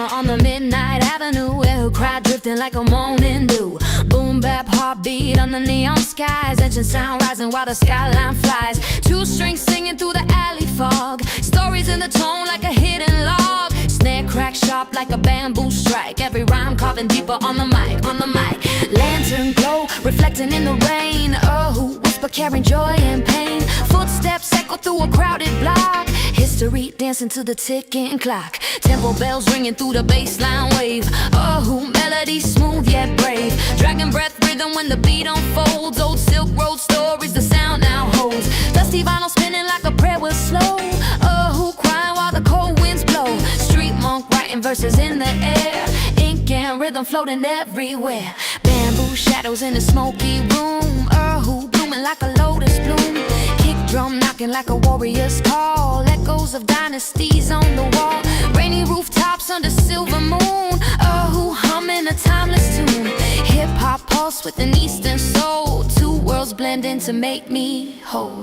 deeper on the midnight avenue. Erhu crowd drifting like a morning dew. Boom bap heartbeat on the neon skies. Engine sound rising while the skyline flies. Two strings singing through the alley fog. Stories in the tone like a hidden log. Snare crack sharp like a bamboo strike. Every rhyme carving deeper on the mic, on the mic. Lantern glow reflecting in the rain. Erhu whisper carrying joy and pain. Footsteps echo through a crowded block. History dancing to the ticking clock. Temple bells ringing through the bassline wave. Erhu melody smooth yet brave. Dragon breath rhythm when the beat unfolds. Old Silk Road stories the sound now holds. Dusty vinyl spinning like a prayer was slow. Erhu crying while the cold winds blow. Street monk writing verses in the air. Ink and rhythm floating everywhere. Bamboo shadows in the smoky room. Erhu blooming like a lotus bloom. Kick drum knocking like a warrior's call. Echoes of dynasties on the wall. Rainy rooftops under silver moon. Erhu humming a timeless tune. Hip-hop pulse with an eastern soul. Two worlds blending to make me whole.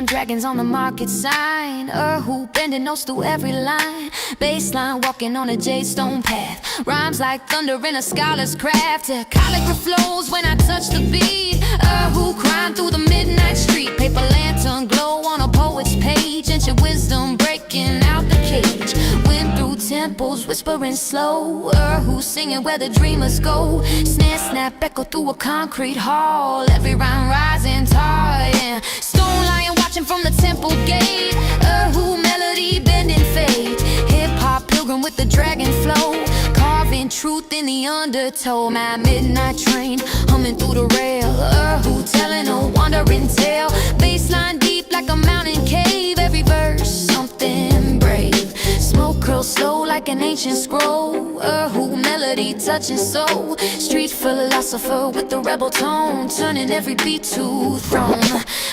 Dragons on the market sign. Erhu bending notes through every line. Bassline walking on a jade stone path. Rhymes like thunder in a scholar's craft. Calligraph flows when I touch the beat. Erhu crying through the midnight street. Paper lantern glow on a poet's page. Ancient wisdom breaking out the cage. Wind through temples whispering slow. Erhu singing where the dreamers go. Snare snap echo through a concrete hall. Every rhyme rising tall, yeah. Stone lion watching from the temple gate. Erhu melody bending fate. Hip-hop pilgrim with the dragon flow. Carving truth in the undertow. My midnight train humming through the rail. Erhu telling a wandering tale. Bassline deep like a mountain cave. Every verse something brave. Smoke curls slow like an ancient scroll. Erhu melody touching soul. Street philosopher with the rebel tone. Turning every beat to throne.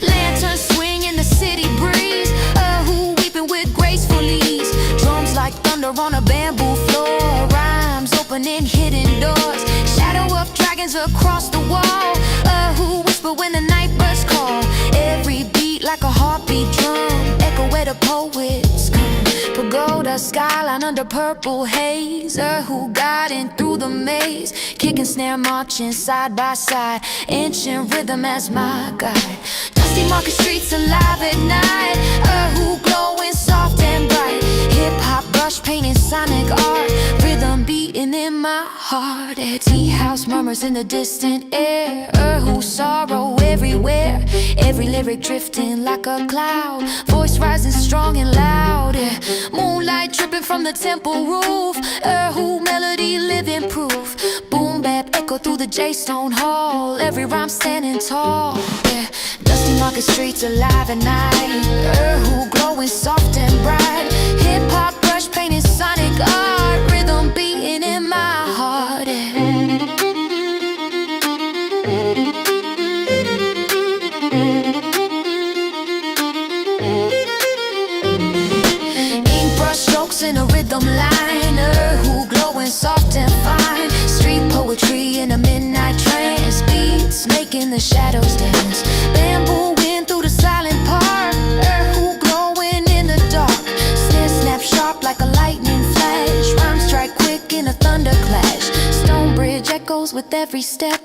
Lantern swing in the city breeze. Erhu weeping with graceful ease. Drums like thunder on a bamboo floor. Rhymes opening hidden doors. Shadow of dragons across the wall. Erhu whisper when the night birds call. Every beat like a heartbeat drum. Echo where the poets come. Pagoda skyline under purple haze. Erhu guiding through the maze. Kick and snare marching side by side. Ancient rhythm as my guide. Dusty market streets alive at night. Erhu glowing soft and bright. Hip-hop brush painting sonic art. Rhythm beating in my heart. Tea house murmurs in the distant air. Erhu sorrow everywhere. Every lyric drifting like a cloud. Voice rising strong and loud, yeah. Moonlight dripping from the temple roof. Erhu melody living proof. Boom bap echo through the J-stone hall. Every rhyme standing tall, yeah. Dusty market streets alive at night. Erhu glowing soft and bright. Hip-hop brush painting sonic art. Rhythm beating in my heart, yeah. In a rhythm line. Erhu glowing soft and fine. Street poetry in a midnight trance. Beats making the shadows dance. Bamboo wind through the silent park. Erhu glowing in the dark. Snare snap sharp like a lightning flash. Rhyme strike quick in a thunder clash. Stone bridge echoes with every step.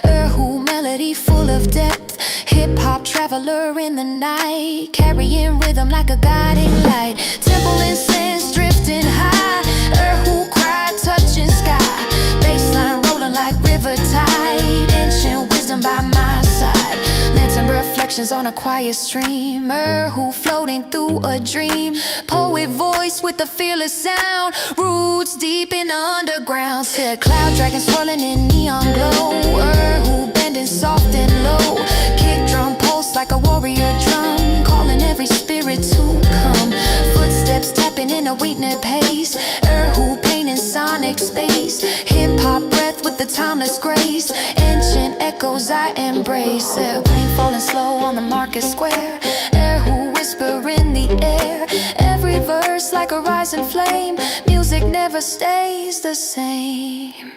Erhu melody full of depth. Hip-hop traveler in the night. Carrying rhythm like a guiding light. Temple incense drifting high. Erhu cry touching sky. Bassline rolling like river tide. Ancient wisdom by my side. Lantern reflections on a quiet stream. Erhu floating through a dream. Poet voice with a fearless sound. Roots deep in the underground. See a cloud dragon swirling in neon glow. Erhu bending soft and low. Kick drum pulse like a warrior drum. Calling every spirit to come. Footsteps tapping in a weekend pace. Erhu painting sonic space. Hip-hop breath with the timeless grace. Ancient echoes I embrace. Rain falling slow on the market square. Erhu whisper in the air. Every verse like a rising flame. Music never stays the same.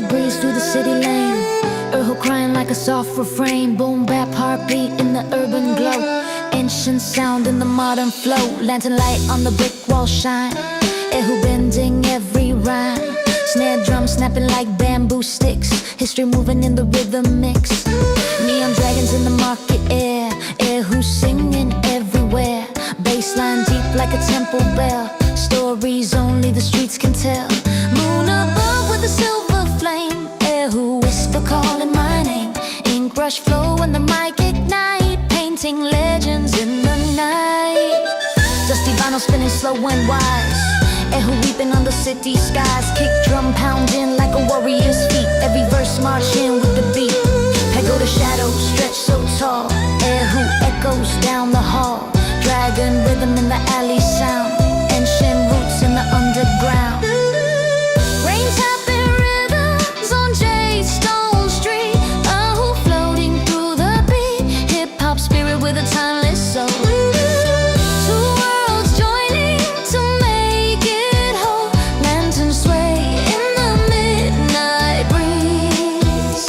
midnight breeze through the city lane. Erhu crying like a soft refrain. Boom bap heartbeat in the urban glow. Ancient sound in the modern flow. Lantern light on the brick wall shine. Erhu bending every rhyme. Snare drum snapping like bamboo sticks. History moving in the rhythm mix. Neon dragons in the market air. Erhu singing everywhere. Bassline deep like a temple bell. Stories only the streets can tell. Moon above with a silver flame. Erhu whisper calling my name. Ink brush flow when the mic ignite. Painting legends in the night. Dusty vinyl spinning slow and wise. Erhu weeping on the city skies. Kick drum pounding like a warrior's feet. Every verse marching with the beat. Pagoda shadows stretch so tall. Erhu echoes down the hall. Dragon rhythm in the alley sound. Ancient roots in the underground. Rain tapping rhythms on Stone Street. Erhu floating through the beat. Hip-hop spirit with a timeless soul. Two worlds joining to make it whole. Lanterns sway in the midnight breeze.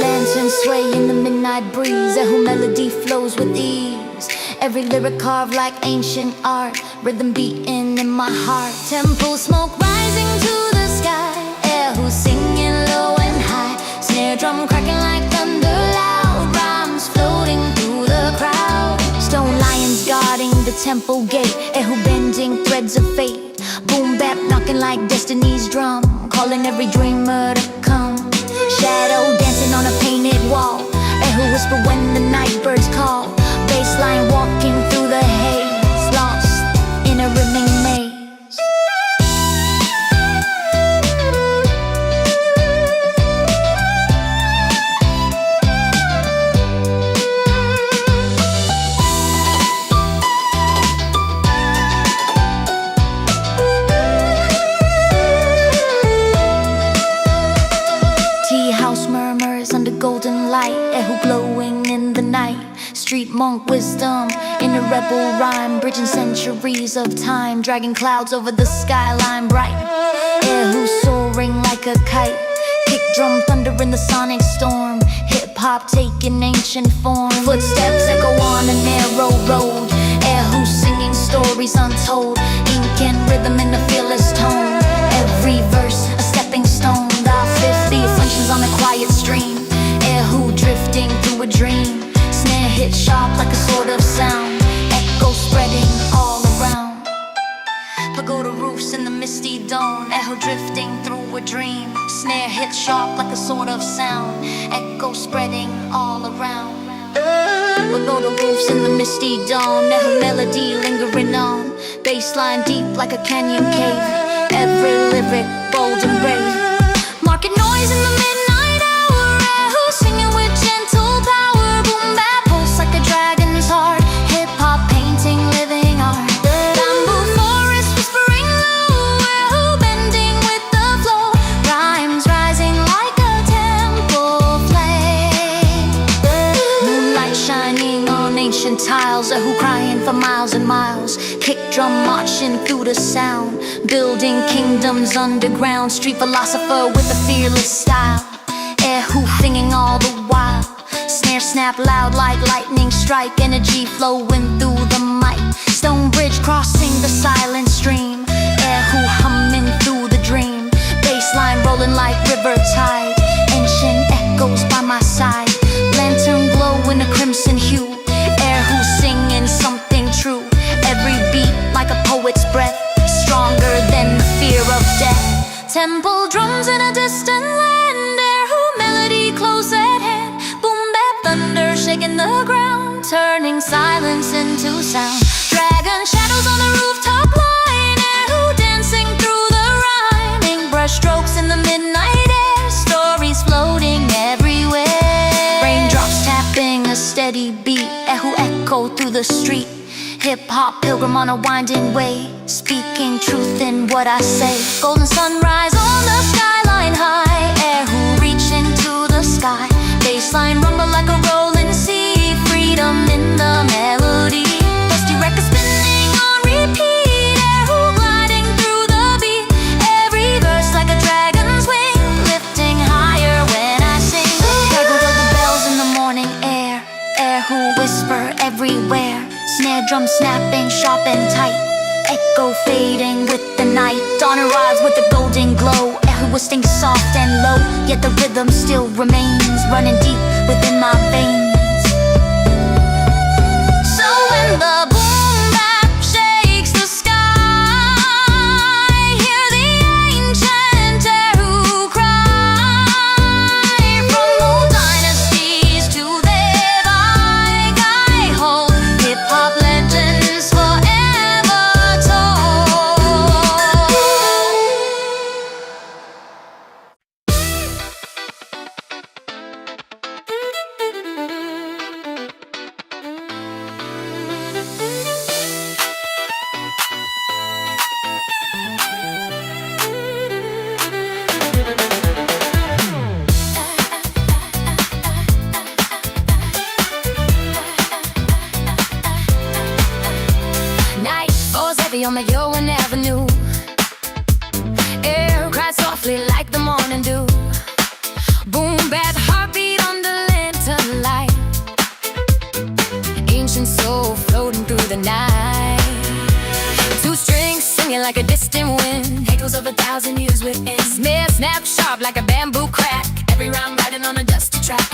Lanterns sway in the midnight breeze. Erhu melody flows with ease. Every lyric carved like ancient art. Rhythm beating in my heart. Temple smoke rising to the sky. Erhu singing low and high. Snare drum cracking like thunder loud. Rhymes floating through the crowd. Stone lions guarding the temple gate. Erhu bending threads of fate. Boom bap knocking like destiny's drum. Calling every dreamer to come. Shadow dancing on a painted wall. Erhu whisper when the night birds call. Bassline walking through the haze. Lost in a rimming maze. Tea house murmurs under golden light. Erhu glowing in the night. Street monk wisdom in a rebel rhyme. Bridging centuries of time. Dragging clouds over the skyline bright. Erhu soaring like a kite. Kick drum thunder in the sonic storm. Hip-hop taking ancient form. Footsteps echo on a narrow road. Erhu singing stories untold. Ink and rhythm in a fearless tone. Every verse a stepping stone. The 50 functions on a quiet stream. Erhu drifting through a dream. Snare hit sharp like a sword of sound. Echo spreading all around. Pagoda roofs in the misty dawn. Erhu drifting through a dream. Snare hit sharp like a sword of sound. Echo spreading all around. Pagoda roofs in the misty dawn. Erhu melody lingering on. Bassline deep like a canyon cave. Every lyric bold and brave. Market noise in the midnight hour. Erhu singing with gentle power. Boom bap pulse like a dragon's heart. Hip-hop painting living art. Bamboo forest whispering low. Erhu bending with the flow. Rhymes rising like a temple flame. Moonlight shining on ancient tiles. Erhu crying for miles and miles. Kick drum marching through the sound. Building kingdoms underground. Street philosopher with a fearless style. Erhu singing all the while. Snare snap loud like lightning strike. Energy flowing through the mic. Stone bridge crossing the silent stream. Erhu humming through the dream. Bassline rolling like river tide. Ancient echoes by my side. Lantern glow in a crimson hue. Erhu singing something true. Every beat like a poet's breath. Stronger than the fear of death. Temple drums in a distant land. Erhu melody close at hand. Boom bap thunder shaking the ground. Turning silence into sound. Dragon shadows on the rooftop line. Erhu dancing through the rhyming. Brush strokes in the midnight air. Stories floating everywhere. Raindrops tapping a steady beat. Erhu echo through the street. Hip-hop pilgrim on a winding way. Speaking truth in what I say. Golden sunrise on the skyline high. Erhu reaching to the sky. Bassline rumble like a rolling sea. Freedom in the melody. Dusty record spinning on repeat. Erhu gliding through the beat. Every verse like a dragon's wing. Lift will stay soft and low, yet the rhythm still remains running deep within my veins. So when the boom bap shakes the sky, hear the ancient Erhu cry. From old dynasties to their like, I hold hip-hop legends forever told. Night falls heavy on the Yoan Avenue. Air cries softly like the morning dew. Boom bap heartbeat on the lantern light. Ancient soul floating through the night. Two strings singing like a distant wind. Echoes of 1,000 years within. Snare snap sharp like a bamboo crack. Every rhyme riding on a dusty track.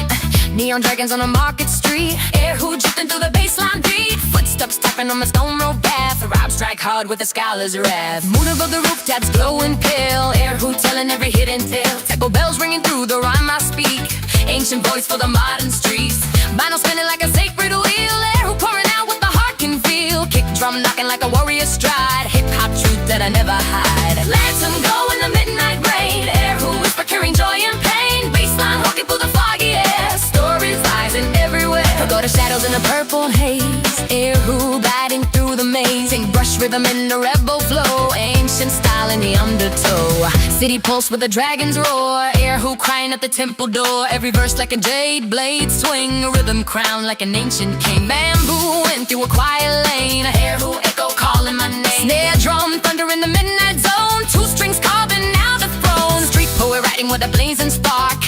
Neon dragons on a market street. Erhu drifting through the baseline beat. Footsteps tapping on the stone road path. The rhymes strike hard with a scholar's wrath. Moon above the rooftops glowing pale. Erhu telling every hidden tale. Temple bells ringing through the rhyme I speak. Ancient voice for the modern streets. Vinyl spinning like a sacred wheel. Erhu pouring out what the heart can feel. Kick drum knocking like a warrior stride. Hip-hop truth that I never hide. Lantern glow in the midnight rain. Erhu whisper carrying joy and pain. Baseline walking through the foggy air. Stories rising everywhere. Forgot the shadows in the purple haze. Erhu gliding through the maze. Sing brush rhythm in the rebel flow. Ancient style in the undertow. City pulse with a dragon's roar. Erhu crying at the temple door. Every verse like a jade blade swing. A rhythm crowned like an ancient king. Bamboo went through a quiet lane. Erhu echo calling my name. Snare drum thunder in the midnight zone. Two strings carving out a throne. Street poet writing with a blazing spark.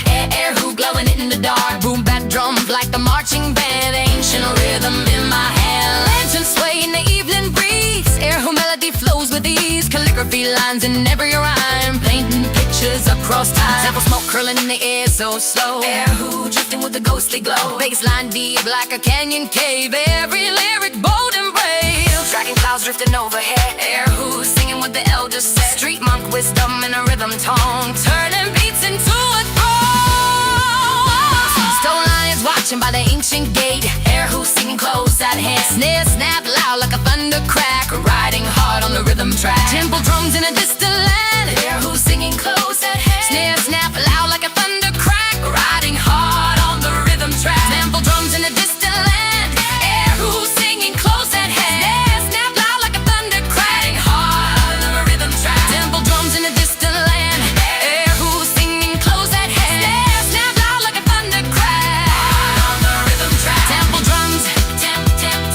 Erhu glowing in the dark. Boom bap drums like the marching band. Ancient rhythm in my hand. Lantern sway in the evening breeze. Erhu melody flows with ease. Calligraphy lines in every rhyme. Painting pictures across time. Sample smoke curling in the air so slow. Erhu drifting with a ghostly glow. Baseline deep like a canyon cave. Every lyric bold and brave. Dragging clouds drifting overhead. Erhu singing with the elders said. Street monk wisdom in a rhythm tone. Turning beats into a throne. Stone lions watching by the ancient gate. Erhu singing close at hand. Snare snap loud like a thunder crack. Riding hard on the rhythm track. Temple drums in a distant land. Erhu singing close at hand. Snare snap loud like a thunder crack. Riding hard on the rhythm track. Temple drums in a distant land. Erhu singing close at hand. Snare snap loud like a thunder crack. Riding hard on the rhythm track. Temple drums in a distant land. Erhu singing close at hand. Snare snap loud like a thunder crack. On the rhythm track. Temple drums. Temple drums.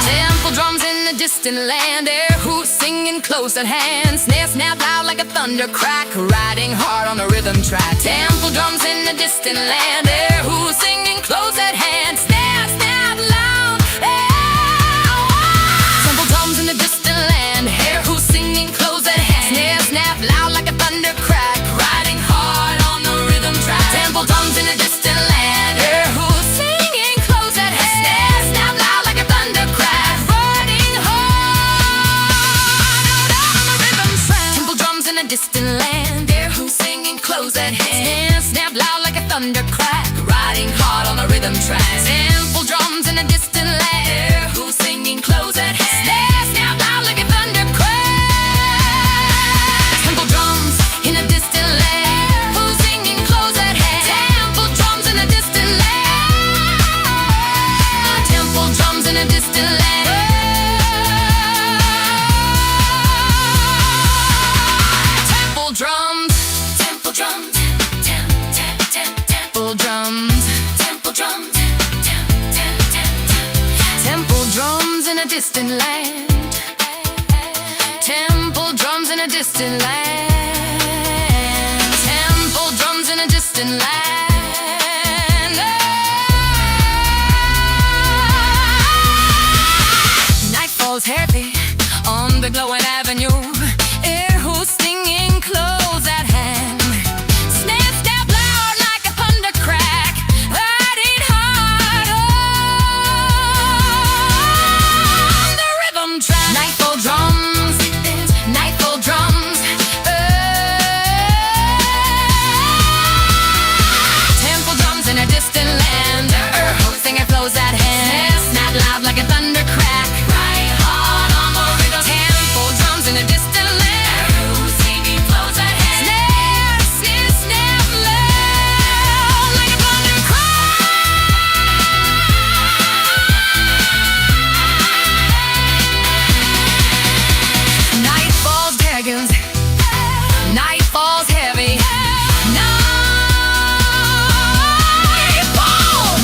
Temple drums in the distant land. Erhu singing close at hand. Snare snap loud like a thunder crack. Riding hard on the rhythm track. Temple drums in the distant land. Erhu singing close at hand. Snare snap loud. Temple drums in the distant land. Erhu singing close at hand. Snare snap loud like a thunder crack. Riding hard on the rhythm track. Temple drums in the distant land. Erhu singing close at hand. Snare snap loud like a thunder crack. Riding hard on the rhythm track. Temple drums in a distant land. Erhu singing close at hand. Snare snap loud like a thunder crack. Riding hard on the rhythm track. Temple drums in a distant land. Erhu singing close at hand. Snare snap loud like a thunder crack. Temple drums in a distant land. Erhu singing close at hand. Temple drums in a distant land. Temple drums in a distant land. Temple drums. Temple drums. Temple drums. Temple drums. Temple drums in a distant land. Temple drums in a distant land. Temple drums in a distant land. Night falls heavy the glowing avenue. Erhu singing close at hand. Snare snap loud like a thunder crack, riding hard on the rhythm track. Nightfall drums, nightfall drums. Temple drums in a distant land. Erhu singing close at hand. Snap loud like a thunder crack, right hard on the rhythm. Temple drums in a distant land. Erhu singing close at hand. Snare, snare, snap loud like a thunder crack. Night falls, dragons. Night falls heavy.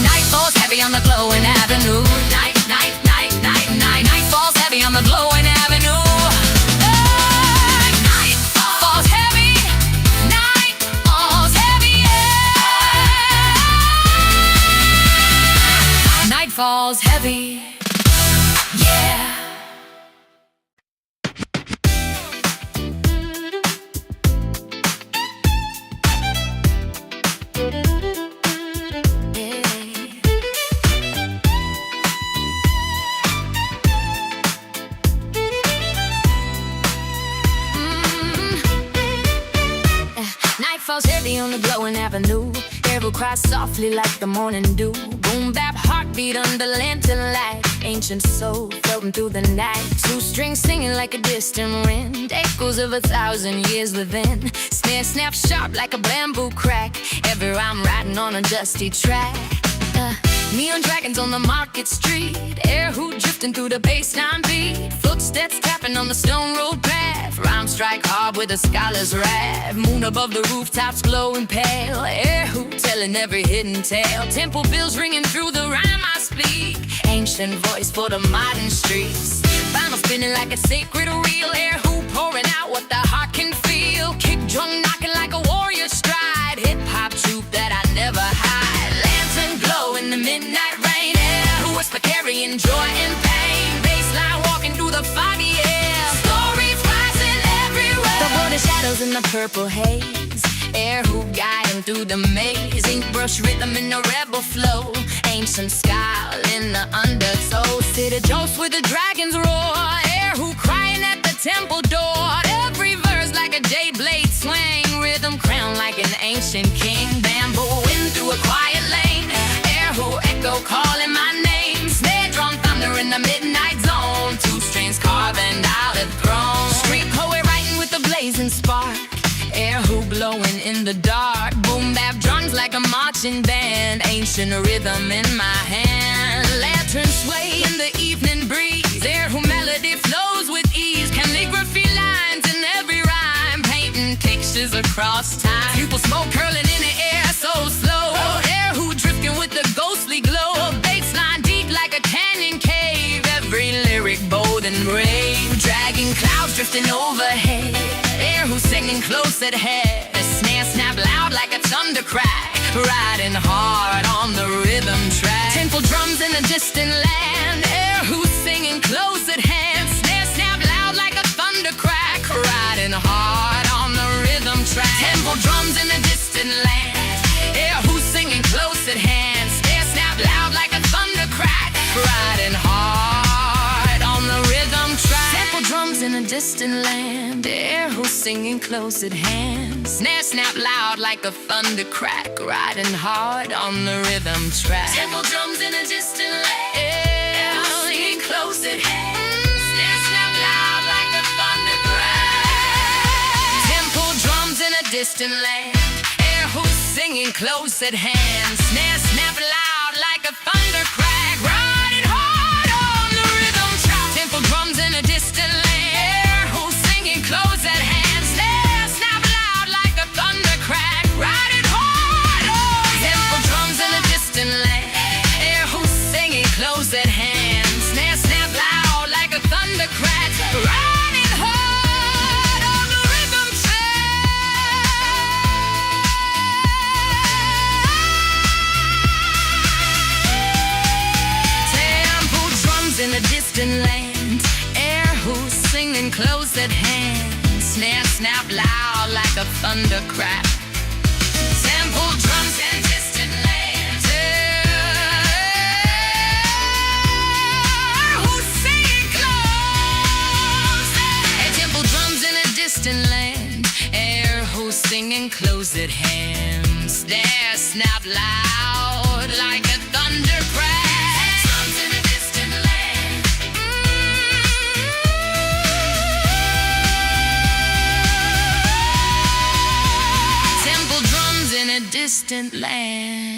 Night falls heavy on the glowing avenue. Night, night, night, night, night. Night falls heavy on the glowing avenue. Night falls heavy. Night falls heavy. Night falls heavy. Yeah. Night falls heavy on the glowing avenue. Erhu cries softly like the morning dew. Boom bap heartbeat under lantern light. Ancient soul floating through the night. Two strings singing like a distant wind. Echoes of 1,000 years within. Snare snap sharp like a bamboo crack. Every rhyme riding on a dusty track. Neon dragons on the market street. Erhu drifting through the bassline beat. Footsteps tapping on the stone road path. Rhymes strike hard with a scholar's rap. Moon above the rooftops glowing pale. Erhu telling every hidden tale. Temple bells ringing through the rhyme I speak. Ancient voice for the modern streets. Final spinning like a sacred reel. Erhu pouring out what the heart can feel. Kick drum knocking like a warrior stride. Hip-hop troop that I never hide. Lantern glow in the midnight rain. Erhu whisper carrying joy and pain. Bassline walking through the foggy air. Stories rising everywhere. The border shadows in the purple haze. Erhu guiding through the maze. Ink brush rhythm in a rebel flow. Ancient scowl in the undertow. City jokes with the dragon's roar. Erhu crying at the temple door. Every verse like a jade blade swing. Rhythm crowned like an ancient king. Bamboo wind through a quiet lane. Erhu echo calling my name. Snare drum thunder in the midnight zone. Two strings carving out a throne. Street poet writing with a blazing spark. Erhu glowing in the dark. Boom bap drums like a marching band. Ancient rhythm in my hand. Lanterns sway in the evening breeze. Erhu melody flows with ease. Calligraphy lines in every rhyme. Painting pictures across time. People smoke curling in the air so slow. Erhu drifting with the ghostly glow. Bassline deep like a canyon cave. Every lyric bold and brave. Dragging clouds drifting overhead. Erhu singing close at hand. The snare snap loud like a thunder crack. Riding hard on the rhythm track. Temple drums in a distant land. Erhu singing close at hand. Snare snap loud like a thunder crack. Riding hard on the rhythm track. Temple drums in a distant land. Erhu singing close at hand. Snare snap loud like a thunder crack. Riding hard on the rhythm track. Temple drums in a distant land. Erhu singing close at hand. Snare snap loud like a thunder crack. Riding hard on the rhythm track. Temple drums in a distant land. Erhu singing close at hand. Snare snap loud like a thunder crack. Temple drums in a distant land. Erhu singing close at hand. Snare snap loud like a thunder crack. Riding hard on the rhythm track. Temple drums in a distant land. Erhu singing close at hand. Snare snap loud like a thunder crack. Riding hard on temple drums in a distant land. Erhu singing close at hand. Snare snap loud like a thunder crack. Riding hard on the rhythm track. close at hand. Snare snap loud like a thunder crack. Temple drums and distant lands. Who's singing close? Hey, temple drums in a distant land. Who's singing close at hand. Snare snap loud like a thunder crack. Drums in a distant land. Temple drums in a distant land.